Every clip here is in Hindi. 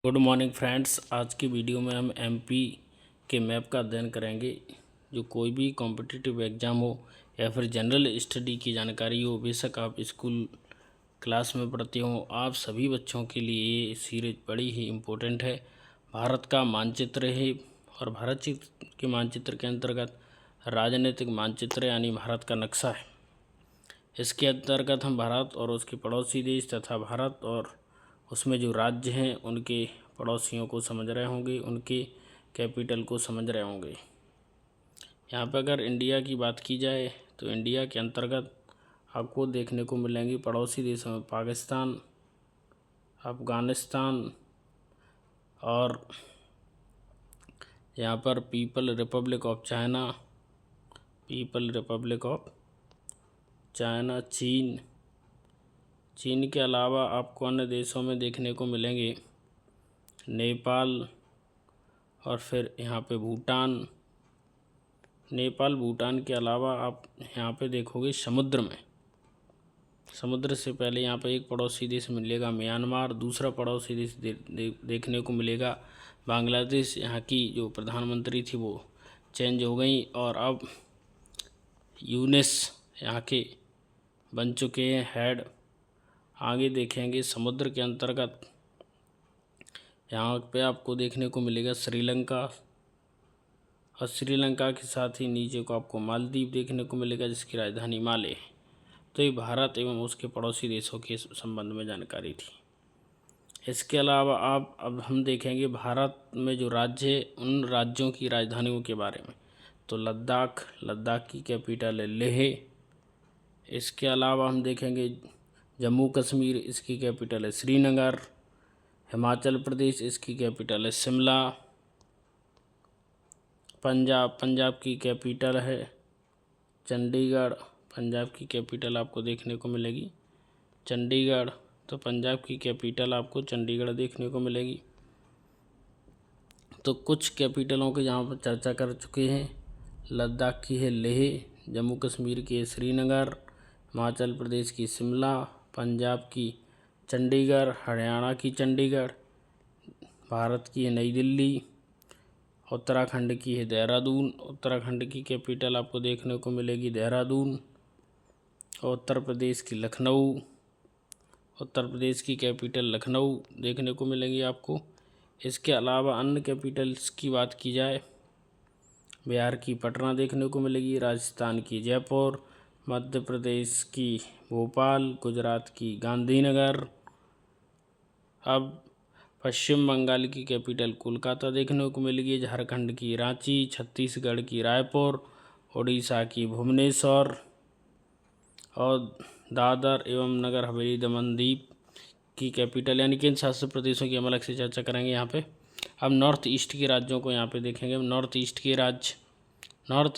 Good morning friends. आज की वीडियो में हम एमपी के मैप का अध्ययन करेंगे। जो कोई भी कॉम्पिटिटिव एग्ज़ाम हो या फिर जनरल स्टडी की जानकारी हो, बेशक आप स्कूल क्लास में पढ़ते हो, आप सभी बच्चों के लिए ये सीरीज बड़ी ही इम्पोर्टेंट है। भारत का मानचित्र है और भारत के मानचित्र के अंतर्गत राजनीतिक मानचित्र यानी भारत का नक्शा है। इसके अंतर्गत हम भारत और उसके पड़ोसी देश तथा भारत और उसमें जो राज्य हैं उनके पड़ोसियों को समझ रहे होंगे, उनके कैपिटल को समझ रहे होंगे। यहाँ पर अगर इंडिया की बात की जाए तो इंडिया के अंतर्गत आपको देखने को मिलेंगे पड़ोसी देशों में पाकिस्तान, अफ़गानिस्तान और यहाँ पर पीपल रिपब्लिक ऑफ चाइना, चीन के अलावा आपको अन्य देशों में देखने को मिलेंगे नेपाल और फिर यहाँ पे भूटान। नेपाल भूटान के अलावा आप यहाँ पे देखोगे समुद्र से पहले यहाँ पे एक पड़ोसी देश मिलेगा म्यांमार, दूसरा पड़ोसी देश देखने को मिलेगा बांग्लादेश। यहाँ की जो प्रधानमंत्री थी वो चेंज हो गई और अब यूनिस यहाँ के बन चुके हैं हेड। आगे देखेंगे समुद्र के अंतर्गत यहाँ पे आपको देखने को मिलेगा श्रीलंका और श्रीलंका के साथ ही नीचे को आपको मालदीव देखने को मिलेगा जिसकी राजधानी माले है। तो ये भारत एवं उसके पड़ोसी देशों के संबंध में जानकारी थी। इसके अलावा अब हम देखेंगे भारत में जो राज्य है उन राज्यों की राजधानियों के बारे में। तो लद्दाख की कैपिटल है लेह। इसके अलावा हम देखेंगे जम्मू कश्मीर, इसकी कैपिटल है श्रीनगर। हिमाचल प्रदेश, इसकी कैपिटल है शिमला। पंजाब की कैपिटल है चंडीगढ़। पंजाब की कैपिटल आपको देखने को मिलेगी चंडीगढ़। तो पंजाब की कैपिटल आपको चंडीगढ़ देखने को मिलेगी। तो कुछ कैपिटलों की यहाँ पर चर्चा कर चुके हैं। लद्दाख की है लेह, जम्मू कश्मीर की है श्रीनगर, हिमाचल प्रदेश की शिमला, पंजाब की चंडीगढ़, हरियाणा की चंडीगढ़, भारत की है नई दिल्ली, उत्तराखंड की है देहरादून। उत्तराखंड की कैपिटल आपको देखने को मिलेगी देहरादून। उत्तर प्रदेश की लखनऊ, उत्तर प्रदेश की कैपिटल लखनऊ देखने को मिलेंगी आपको। इसके अलावा अन्य कैपिटल्स की बात की जाए, बिहार की पटना देखने को मिलेगी, राजस्थान की जयपुर, मध्य प्रदेश की भोपाल, गुजरात की गांधीनगर। अब पश्चिम बंगाल की कैपिटल कोलकाता देखने को मिलेगी, झारखंड की रांची, छत्तीसगढ़ की रायपुर, उड़ीसा की भुवनेश्वर और दादर एवं नगर हवेली दमन दीव की कैपिटल यानी केंद्र शासित प्रदेशों की हम अलग से चर्चा करेंगे यहाँ पे। अब नॉर्थ ईस्ट के राज्यों को यहाँ पे देखेंगे। नॉर्थ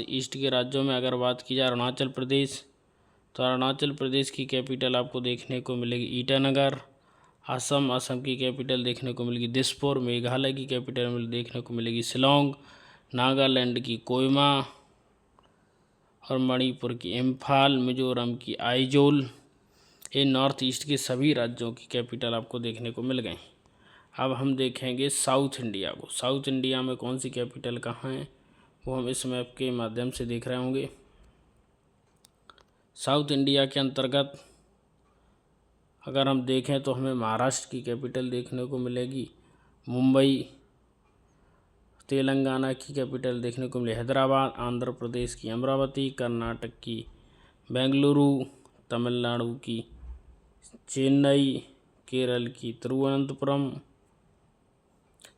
ईस्ट के राज्यों में अगर बात की जाए अरुणाचल प्रदेश, तो अरुणाचल प्रदेश की कैपिटल आपको देखने को मिलेगी ईटानगर। असम की कैपिटल देखने को मिलेगी दिसपुर। मेघालय की कैपिटल देखने को मिलेगी शिलोंग। नागालैंड की कोहिमा और मणिपुर की इम्फाल, मिजोरम की आइजोल। ये नॉर्थ ईस्ट के सभी राज्यों की कैपिटल आपको देखने को मिल गई। अब हम देखेंगे साउथ इंडिया को। साउथ इंडिया में कौन सी कैपिटल कहाँ है वो हम इस मैप के माध्यम से देख रहे होंगे। साउथ इंडिया के अंतर्गत अगर हम देखें तो हमें महाराष्ट्र की कैपिटल देखने को मिलेगी मुंबई। तेलंगाना की कैपिटल देखने को मिली हैदराबाद। आंध्र प्रदेश की अमरावती, कर्नाटक की बेंगलुरु, तमिलनाडु की चेन्नई, केरल की तिरुवनंतपुरम।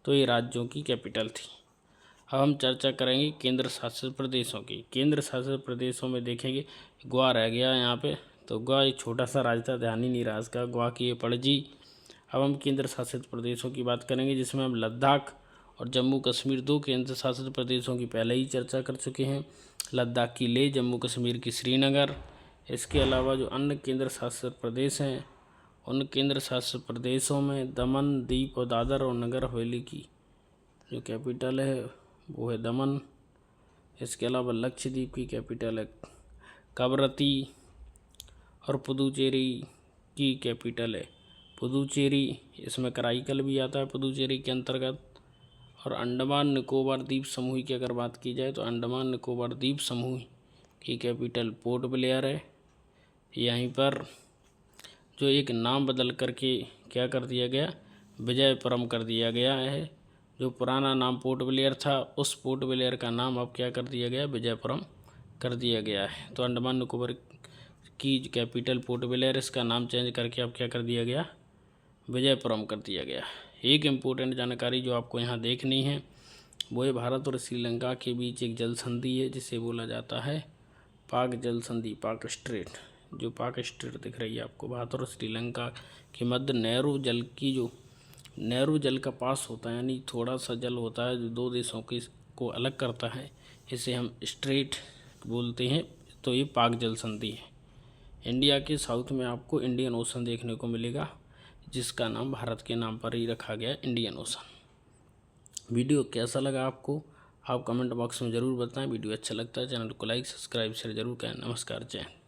तो ये राज्यों की कैपिटल थी। अब हम चर्चा करेंगे केंद्र शासित प्रदेशों की। केंद्र शासित प्रदेशों में देखेंगे गोवा रह गया यहाँ पे, तो गोवा एक छोटा सा राज्य था, ध्यान ही नहीं रहा इसका, गोवा की ये पणजी। अब हम केंद्र शासित प्रदेशों की बात करेंगे जिसमें हम लद्दाख और जम्मू कश्मीर दो केंद्र शासित प्रदेशों की पहले ही चर्चा कर चुके हैं। लद्दाख की लेह, जम्मू कश्मीर की श्रीनगर। इसके अलावा जो अन्य केंद्र शासित प्रदेश हैं उन केंद्र शासित प्रदेशों में दमन, दीव और दादर और नगर हवेली की जो कैपिटल है वो है दमन। इसके अलावा लक्षद्वीप की कैपिटल है कवरत्ती और पुदुचेरी की कैपिटल है पुदुचेरी, इसमें कराईकल भी आता है पुदुचेरी के अंतर्गत। और अंडमान निकोबार द्वीप समूह की अगर बात की जाए तो अंडमान निकोबार द्वीप समूह की कैपिटल पोर्ट ब्लेयर है। यहीं पर जो एक नाम बदल करके क्या कर दिया गया, विजयपुरम कर दिया गया है। जो पुराना नाम पोर्ट ब्लेयर था, उस पोर्ट ब्लेयर का नाम अब क्या कर दिया गया, विजयपुरम कर दिया गया है। तो अंडमान निकोबार की कैपिटल पोर्ट ब्लेयर, इसका नाम चेंज करके अब क्या कर दिया गया, विजयपुरम कर दिया गया। एक इम्पोर्टेंट जानकारी जो आपको यहाँ देखनी है वो है भारत और श्रीलंका के बीच एक जल संधि है जिसे बोला जाता है पाक जल संधि, पाक स्ट्रेट। जो पाक स्ट्रेट दिख रही है आपको भारत और श्रीलंका के मध्य नेहरू जल की, जो नेहरू जल का पास होता है, यानी थोड़ा सा जल होता है जो दो देशों के को अलग करता है, इसे हम स्ट्रेट बोलते हैं। तो ये पाक जल संधि है। इंडिया के साउथ में आपको इंडियन ओशन देखने को मिलेगा, जिसका नाम भारत के नाम पर ही रखा गया, इंडियन ओशन। वीडियो कैसा लगा आपको, आप कमेंट बॉक्स में ज़रूर बताएं। वीडियो अच्छा लगता है चैनल को लाइक सब्सक्राइब शेयर जरूर करें। नमस्कार, जय हिंद।